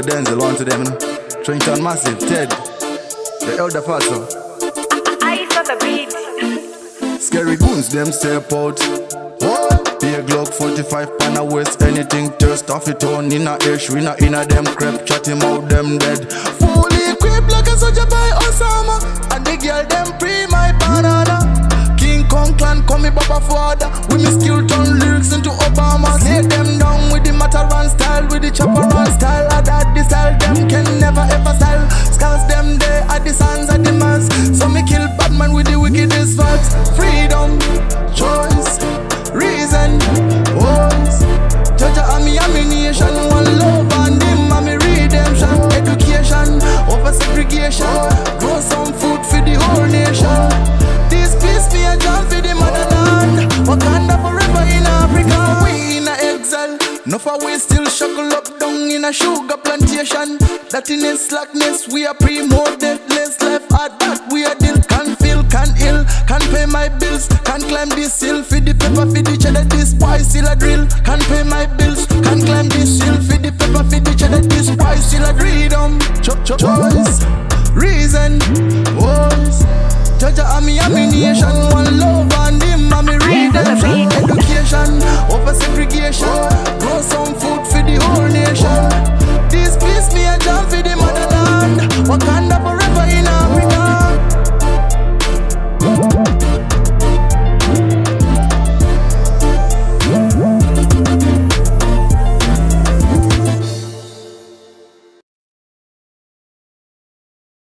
to Denzel, one to them, Trenton Massive, Ted, the elder father. Icey on the beat. Scary goons, them step out. What? Be a Glock 45 pan a waist, anything thirst off it on in a ish, we not in a them crep, chat him out them dead. Fully equipped like a soldier by Osama, and the girl them pre my banana. King Kong clan call me Baba father, with me skill turn lyrics into Obama. Lay them down with the Mataran style, with the Chaparral style. I that the style them can never ever style. Scars them there at the sons at the mass. So me kill Batman with the wickedest facts. Freedom, choice, reason, voice. Judge a me ammunition, one love and him and me redemption. Education over segregation, grow some food for the whole nation. This peace me a jam for the motherland. Wakanda forever in Africa. We in a exile, no for we still shackle up down in a sugar plantation. That in a slackness we are pre-more deathless. Left at that we are deal. Can feel, can ill, can pay my bills. Can climb this hill for the pepper for the cheddar. This boy still a drill. Can pay my bills. Can climb this hill for the pepper for the cheddar. This boy still a freedom. Choice, reason, voice. Judge a me ammunition, one love and him and me redemption. Education over segregation, grow some food for the whole nation. This peace me a jam for the motherland. Wakanda